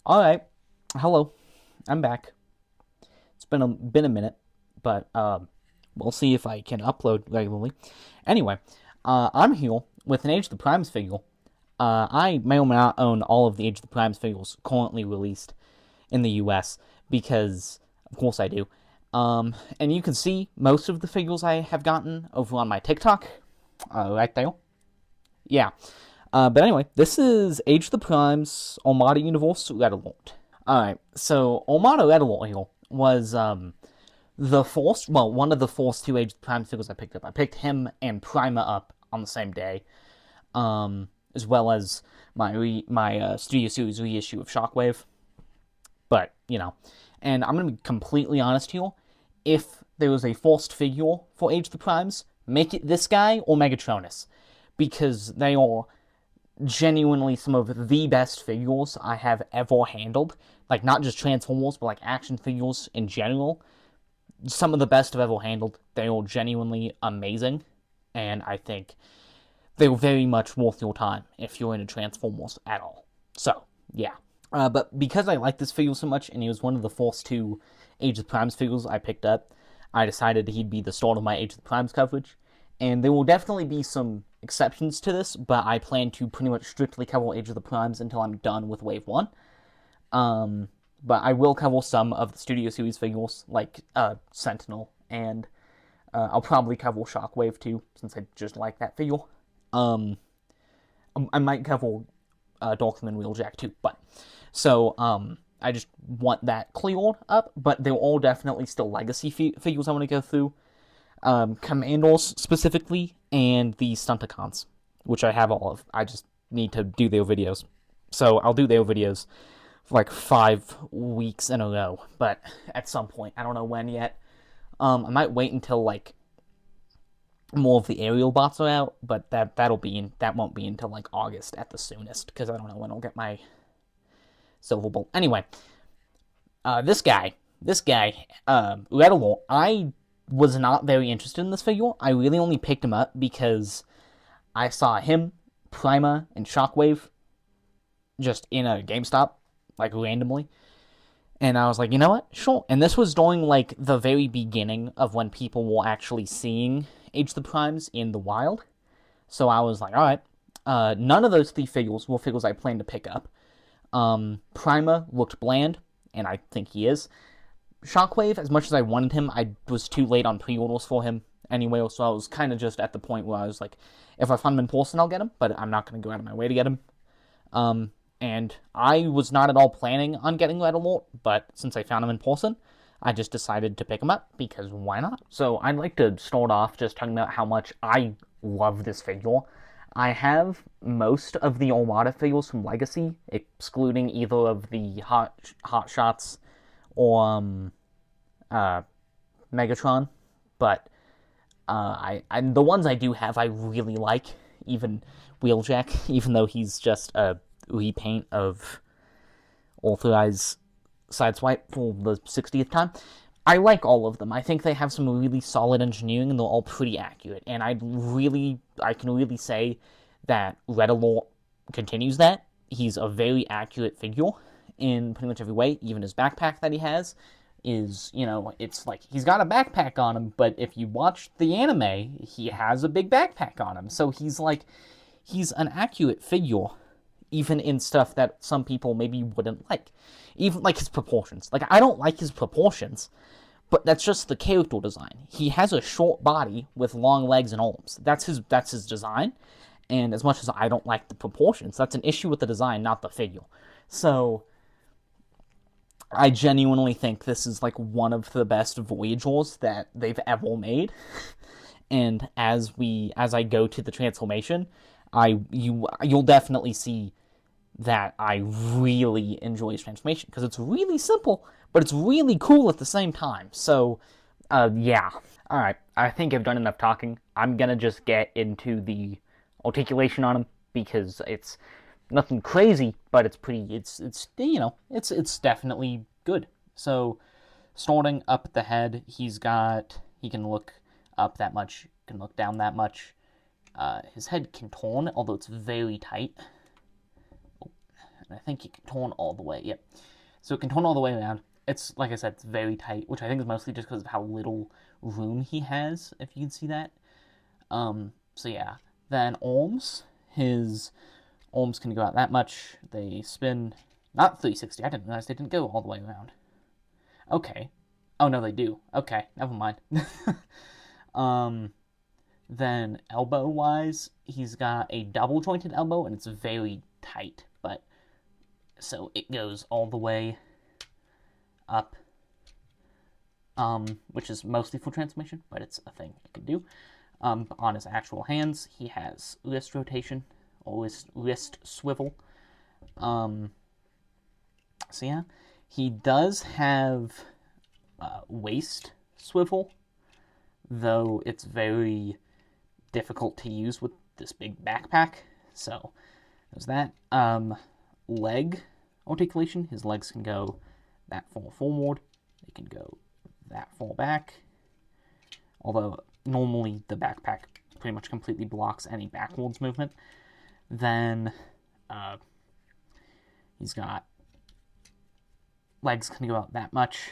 All right, hello, I'm back. It's been a minute, but we'll see if I can upload regularly. Anyway, I'm here with an Age of the Primes figure. I may or may not own all of the Age of the Primes figures currently released in the U.S. because, of course, I do. And you can see most of the figures I have gotten over on my TikTok, right there. Yeah. But anyway, this is Age of the Primes Armada Universe Red Alert. Alright, so Armada Red Alert here was one of the first two Age of the Primes figures I picked up. I picked him and Prima up on the same day, as well as my Studio Series reissue of Shockwave. But, and I'm going to be completely honest here. If there was a forced figure for Age of the Primes, make it this guy or Megatronus. Because they are genuinely some of the best figures I have ever handled. Like, not just Transformers, but like action figures in general. Some of the best I've ever handled. They are genuinely amazing. And I think they're very much worth your time if you're into Transformers at all. So, yeah. But because I like this figure so much, and he was one of the first two Age of the Primes figures I picked up, I decided he'd be the start of my Age of the Primes coverage. And there will definitely be some exceptions to this, but I plan to pretty much strictly cover Age of the Primes until I'm done with Wave 1. But I will cover some of the Studio Series figures, like Sentinel, and I'll probably cover Shockwave too, since I just like that figure. I might cover Darkman Wheeljack too, but so I just want that cleared up. But they're all definitely still legacy figures I want to go through. Commandos specifically, and the Stunticons, which I have all of. I just need to do their videos. So I'll do their videos for like 5 weeks in a row, but at some point, I don't know when yet. I might wait until like more of the aerial bots are out, but that won't be until like August at the soonest, because I don't know when I'll get my Silver Bolt. Anyway, this guy, Red Alert, I was not very interested in this figure. I really only picked him up because I saw him, Prima, and Shockwave just in a GameStop, like randomly. And I was like, you know what? Sure. And this was during like the very beginning of when people were actually seeing Age of the Primes in the wild. So I was like, all right. None of those 3 figures were figures I planned to pick up. Prima looked bland, and I think he is. Shockwave, as much as I wanted him, I was too late on pre-orders for him anyway, so I was kind of just at the point where I was like, if I find him in person, I'll get him, but I'm not going to go out of my way to get him. And I was not at all planning on getting Red Alert, but since I found him in person, I just decided to pick him up, because why not? So I'd like to start off just talking about how much I love this figure. I have most of the Armada figures from Legacy, excluding either of the Hot Shots or Megatron, but I the ones I do have I really like, even Wheeljack, even though he's just a repaint of Authorized Sideswipe for the 60th time. I like all of them. I think they have some really solid engineering, and they're all pretty accurate. And I can really say that Red Alert continues that. He's a very accurate figure in pretty much every way. Even his backpack that he has is, it's like he's got a backpack on him, but if you watch the anime, he has a big backpack on him. So he's an accurate figure, even in stuff that some people maybe wouldn't like. Even like his proportions. Like, I don't like his proportions, but that's just the character design. He has a short body with long legs and arms. That's his design. And as much as I don't like the proportions, that's an issue with the design, not the figure. So I genuinely think this is like one of the best Voyagers that they've ever made. And as I go to the transformation, you'll definitely see that I really enjoy his transformation, because it's really simple, but it's really cool at the same time. So, yeah. Alright, I think I've done enough talking. I'm gonna just get into the articulation on him, because it's nothing crazy, but it's definitely good. So, starting up at the head, he can look up that much, can look down that much. His head can turn, although it's very tight. And I think it can turn all the way. Yep. So it can turn all the way around. It's, like I said, it's very tight, which I think is mostly just because of how little room he has, if you can see that. So yeah. Then arms. His arms can go out that much. They spin, not 360. I didn't realize they didn't go all the way around. Okay. Oh, no, they do. Okay, never mind. Then elbow-wise, he's got a double-jointed elbow, and it's very tight, but so it goes all the way up, which is mostly full transformation, but it's a thing it can do. On his actual hands, he has wrist rotation, or wrist swivel. So yeah, he does have waist swivel, though it's very difficult to use with this big backpack. So there's that. Leg articulation. His legs can go that far forward. They can go that far back. Although normally the backpack pretty much completely blocks any backwards movement. Then he's got legs can go out that much.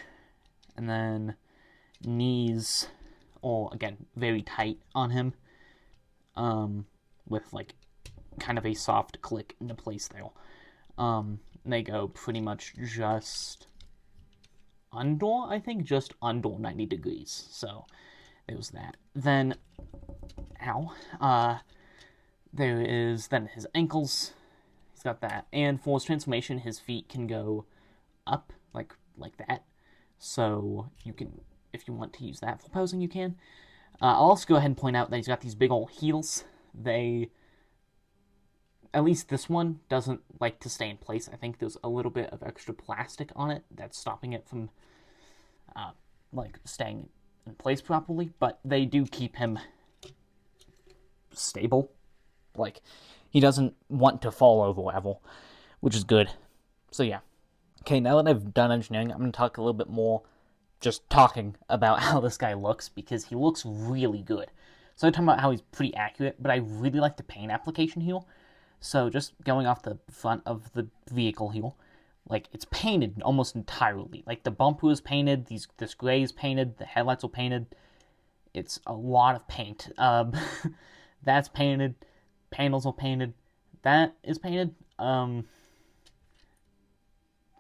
And then knees, all again very tight on him, with like kind of a soft click into place there. They go pretty much just under, I think, just under 90 degrees. So there's that. Then, there is then his ankles. He's got that. And for his transformation, his feet can go up like that. So you can, if you want to use that for posing, you can. I'll also go ahead and point out that he's got these big old heels. They, at least this one, doesn't like to stay in place. I think there's a little bit of extra plastic on it that's stopping it from, staying in place properly. But they do keep him stable. Like, he doesn't want to fall over level, which is good. So yeah. Okay, now that I've done engineering, I'm going to talk a little bit more, just talking about how this guy looks, because he looks really good. So I'm talking about how he's pretty accurate, but I really like the paint application here. So just going off the front of the vehicle here, like, it's painted almost entirely. Like, the bumper is painted, this gray is painted, the headlights are painted. It's a lot of paint. That's painted, panels are painted, that is painted.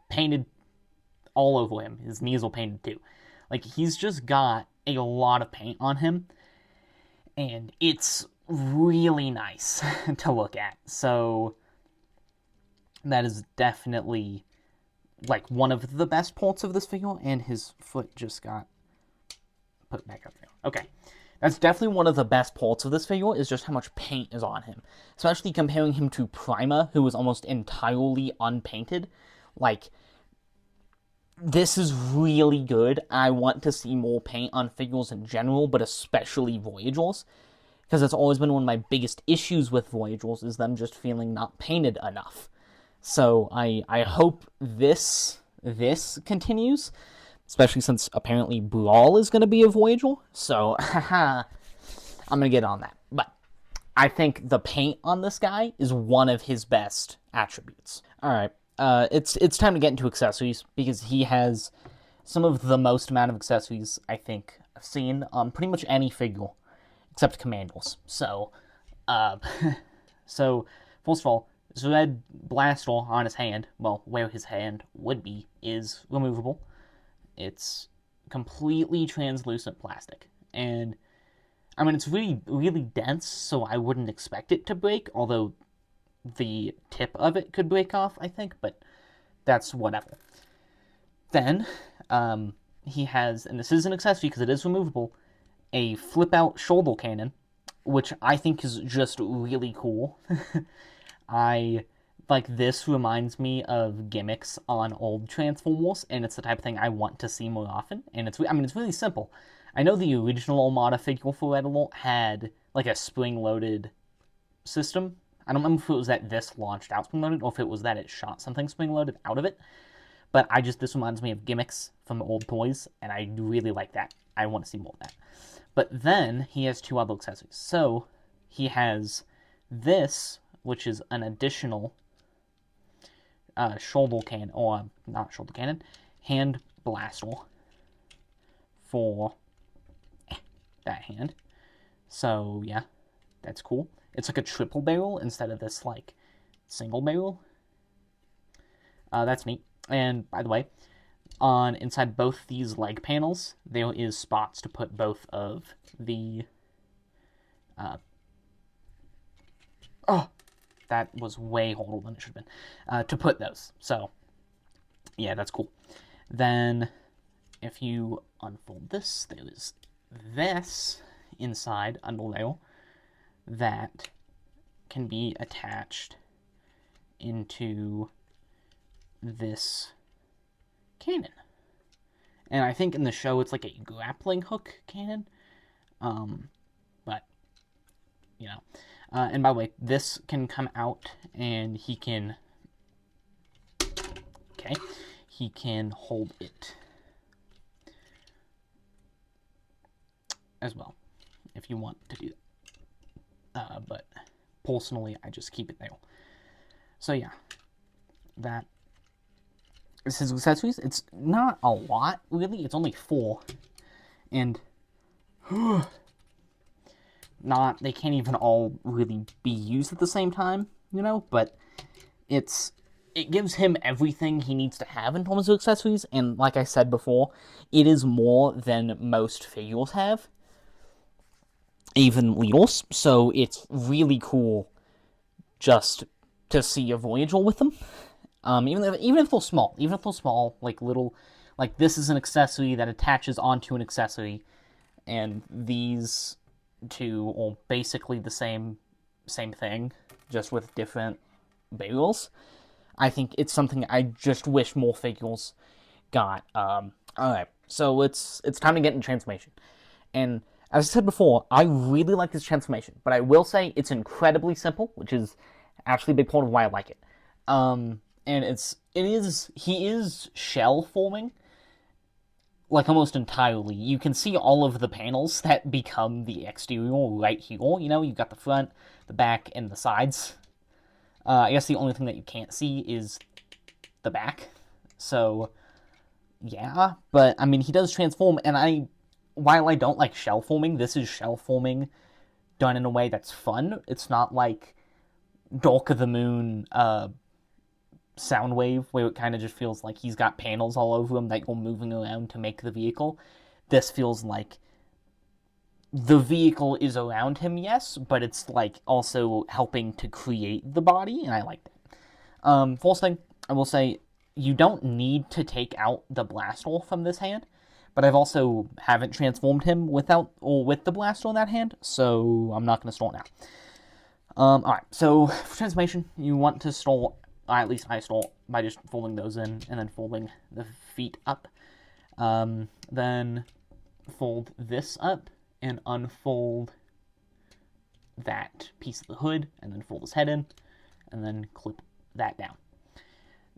Painted all over him. His knees are painted too. Like, he's just got a lot of paint on him, and it's really nice to look at. So that is definitely like one of the best parts of this figure, and his foot just got put back up there. Okay. That's definitely one of the best parts of this figure, is just how much paint is on him. Especially comparing him to Prima, who was almost entirely unpainted. Like, this is really good. I want to see more paint on figures in general, but especially Voyagers. Because it's always been one of my biggest issues with Voyagers, is them just feeling not painted enough. So I hope this continues. Especially since apparently Brawl is going to be a Voyager. So, I'm going to get on that. But I think the paint on this guy is one of his best attributes. Alright. It's time to get into accessories, because he has some of the most amount of accessories I think I've seen on pretty much any figure, except Commandos. So, so first of all, this red blaster on his hand, well, where his hand would be, is removable. It's completely translucent plastic, and I mean, it's really, really dense, so I wouldn't expect it to break, although the tip of it could break off, I think, but that's whatever. Then, he has, and this is an accessory because it is removable, a flip-out shoulder cannon, which I think is just really cool. This reminds me of gimmicks on old Transformers, and it's the type of thing I want to see more often, and it's really simple. I know the original Armada figure for Red Alert had, like, a spring-loaded system. I don't remember if it was that this launched out spring-loaded, or if it was that it shot something spring-loaded out of it. But this reminds me of gimmicks from old toys, and I really like that. I want to see more of that. But then, he has two other accessories. So, he has this, which is an additional shoulder cannon, or not shoulder cannon, hand blaster for that hand. So yeah, that's cool. It's like a triple barrel instead of this like single barrel. That's neat. And by the way, on inside both these leg panels, there is spots to put both of the. Oh, that was way harder than it should have been. To put those. So yeah, that's cool. Then if you unfold this, there is this inside under there that can be attached into this cannon. And I think in the show it's like a grappling hook cannon. But, you know. And by the way, this can come out and he can... Okay. He can hold it as well, if you want to do that. But personally, I just keep it there. So yeah, that is his accessories. It's not a lot, really. It's only 4. And they can't even all really be used at the same time, you know? But it gives him everything he needs to have in terms of accessories. And like I said before, it is more than most figures have, even Leos. So it's really cool just to see a Voyager with them. Even if they're small, like little, like this is an accessory that attaches onto an accessory, and these two are basically the same thing, just with different barrels. I think it's something I just wish more figures got. Alright, so it's time to get into transformation. And as I said before, I really like this transformation, but I will say it's incredibly simple, which is actually a big part of why I like it. And he is shell forming, like almost entirely. You can see all of the panels that become the exterior right here. You know, you've got the front, the back, and the sides. I guess the only thing that you can't see is the back. So, yeah. But, I mean, he does transform, and while I don't like shell forming, this is shell forming done in a way that's fun. It's not like Dark of the Moon, Soundwave, where it kind of just feels like he's got panels all over him that you're moving around to make the vehicle. This feels like the vehicle is around him, yes, but it's like also helping to create the body, and I like that. First thing, I will say, you don't need to take out the blaster from this hand, but I've also haven't transformed him with the blaster in that hand, so I'm not going to start now. Alright, so for transformation, you want to start, at least I start, by just folding those in, and then folding the feet up. Then fold this up, and unfold that piece of the hood, and then fold his head in, and then clip that down.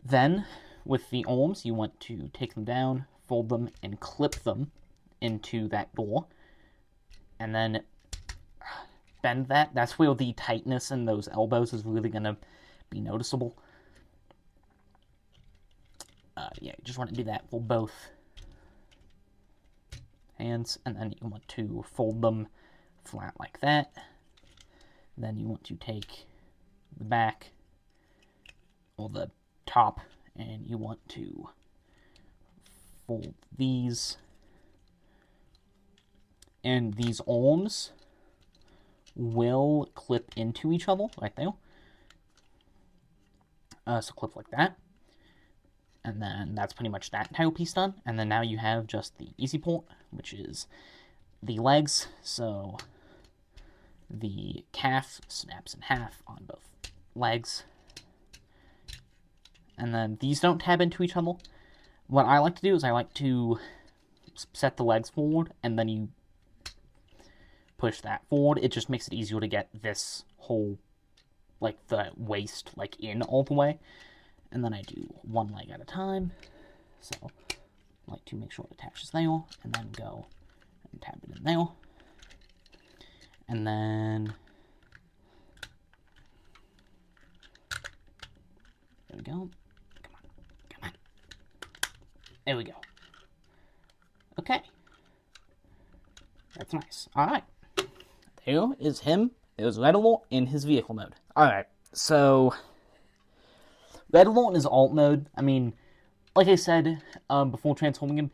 Then, with the arms, you want to take them down, fold them, and clip them into that door, and then bend that. That's where the tightness in those elbows is really going to be noticeable. Yeah, you just want to do that for both hands, and then you want to fold them flat like that. Then you want to take the back, or the top, and you want to fold these. And these arms will clip into each other, right there. So clip like that. And then that's pretty much that entire piece done. And then now you have just the easy part, which is the legs. So the calf snaps in half on both legs. And then these don't tab into each other. What I like to do is I like to set the legs forward, and then you push that forward. It just makes it easier to get this whole, like, the waist, like, in all the way. And then I do one leg at a time. So I like to make sure it attaches there, and then go and tab it in there. And then there we go. There we go. Okay. That's nice. Alright. There is him. There's Red Alert in his vehicle mode. Alright, so Red Alert in his alt mode, I mean, like I said before transforming him,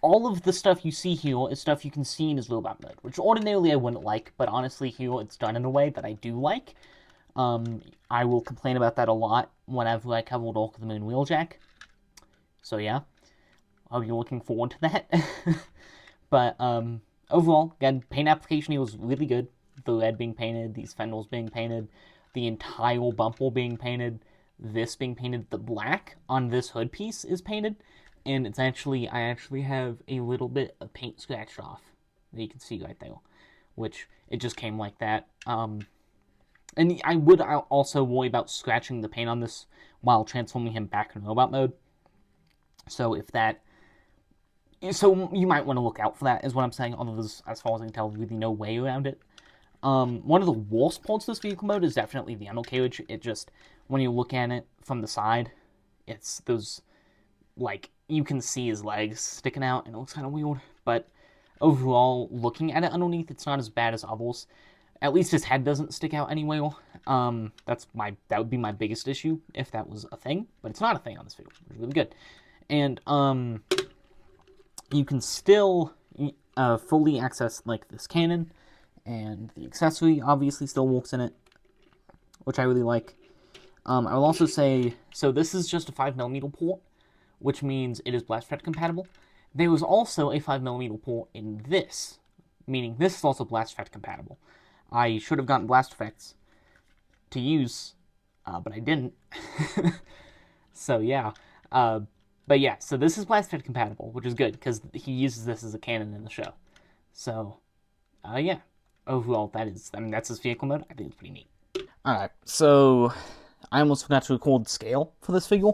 all of the stuff you see here is stuff you can see in his robot mode, which ordinarily I wouldn't like, but honestly here it's done in a way that I do like. I will complain about that a lot whenever I cover Dark of the Moon Wheeljack. So yeah, I'll be looking forward to that. But overall, again, paint application here was really good. The red being painted, these fenders being painted, the entire bumper being painted, this being painted, the black on this hood piece is painted, and it's actually, I actually have a little bit of paint scratched off that you can see right there, which it just came like that. And I would also worry about scratching the paint on this while transforming him back in robot mode. So if that, so you might want to look out for that, is what I'm saying. Although there's, as far as I can tell, really no way around it. One of the worst parts of this vehicle mode is definitely the undercarriage. It just, when you look at it from the side, it's those, like, you can see his legs sticking out, and it looks kind of weird. But overall, looking at it underneath, it's not as bad as others. At least his head doesn't stick out anywhere. That would be my biggest issue if that was a thing, but it's not a thing on this vehicle. It's really good. And you can still fully access like this cannon, and the accessory obviously still works in it, which I really like. I will also say, so this is just a 5mm port, which means it is blast effect compatible. There was also a 5mm port in this, meaning this is also blast effect compatible. I should have gotten blast effects to use, but I didn't. So yeah, but yeah, so this is blast effect compatible, which is good because he uses this as a cannon in the show. So, yeah, overall that's his vehicle mode. I think it's pretty neat. All right, so I almost forgot to record the scale for this figure,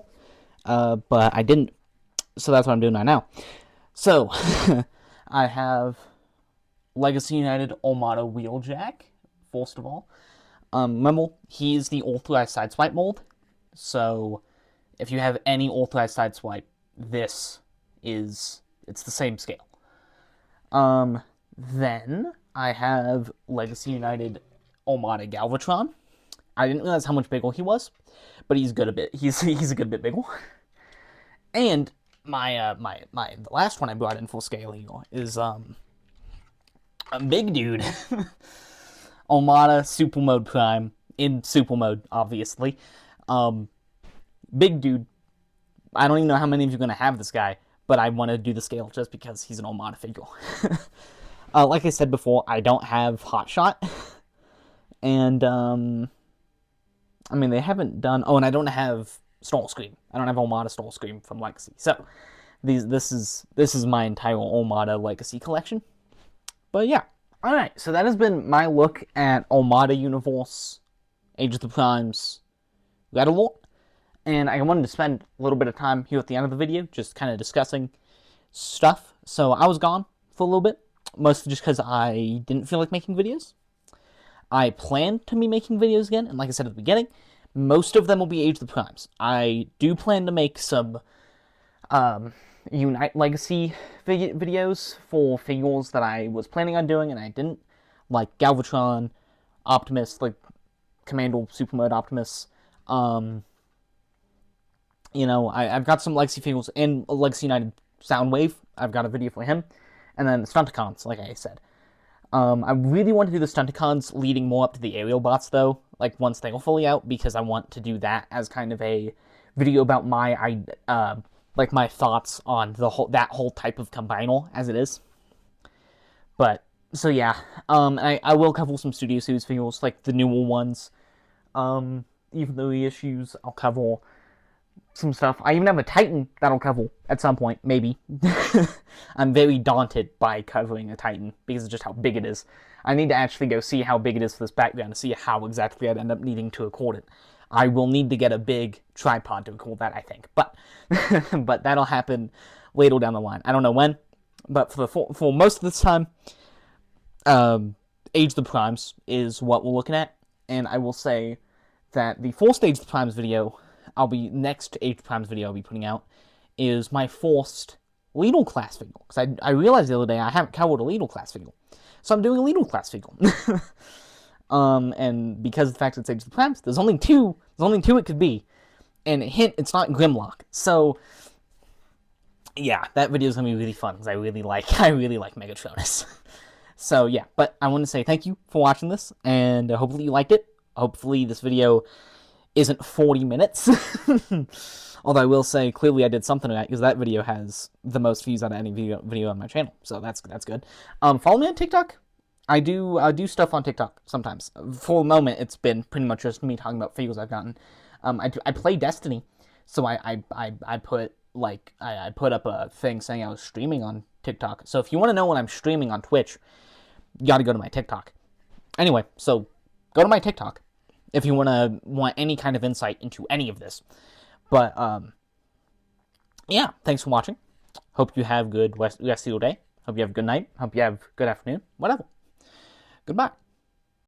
but I didn't. So that's what I'm doing right now. So I have Legacy United Armada Wheeljack, first of all. Remember, he's the authorized sideswipe mold, so if you have any authorized sideswipe, it's the same scale. Then I have Legacy United Armada Galvatron. I didn't realize how much bigger he was, but he's good a bit. He's a good bit bigger. And the last one I brought in full scale here is a big dude. Armada Super Mode Prime in Super Mode, obviously. Big dude. I don't even know how many of you are gonna have this guy, but I want to do the scale just because he's an Armada figure. Like I said before, I don't have Hotshot, and I mean they haven't done. Oh, and I don't have Starscream. I don't have Armada Starscream from Legacy. So this is my entire Armada Legacy collection. But yeah, all right. So that has been my look at Armada Universe, Age of the Primes, Red Alert. And I wanted to spend a little bit of time here at the end of the video just kind of discussing stuff. So I was gone for a little bit, mostly just because I didn't feel like making videos. I plan to be making videos again, and like I said at the beginning, most of them will be Age of the Primes. I do plan to make some Unite Legacy videos for figures that I was planning on doing and I didn't, like Galvatron, Optimus, like Commando Super Mode Optimus. You know, I've got some Legacy figures and Legacy United Soundwave. I've got a video for him. And then Stunticons, like I said. I really want to do the Stunticons leading more up to the aerial bots, though, like once they are fully out, because I want to do that as kind of a video about my my thoughts on that whole type of combiner as it is. But so yeah, I will cover some Studio Series figures, like the newer ones. Even the reissues, I'll cover some stuff. I even have a Titan that'll cover at some point, maybe. I'm very daunted by covering a Titan because of just how big it is. I need to actually go see how big it is for this background to see how exactly I'd end up needing to record it. I will need to get a big tripod to record that, I think. But but that'll happen later down the line. I don't know when, but for most of this time, Age of the Primes is what we're looking at. And I will say that the first Age of the Primes video next Age of the Primes video I'll be putting out is my first Lidl class figure. Because I realized the other day I haven't covered a Lidl class figure. So I'm doing a Lidl class figure. And because of the fact that it saves the preps, there's only two it could be. And hint, it's not Grimlock. So yeah, that video is gonna be really fun because I really like Megatronus. So yeah, but I want to say thank you for watching this, and hopefully you liked it. Hopefully this video isn't 40 minutes. Although I will say, clearly I did something right, because that video has the most views out of any video on my channel, so that's good. Follow me on TikTok. I do stuff on TikTok sometimes. For a moment, it's been pretty much just me talking about figures I've gotten. I play Destiny, so I put up a thing saying I was streaming on TikTok. So if you want to know when I'm streaming on Twitch, you got to go to my TikTok. Anyway, so go to my TikTok if you want any kind of insight into any of this. But yeah, thanks for watching. Hope you have good rest of your day. Hope you have a good night. Hope you have good afternoon. Whatever. Goodbye.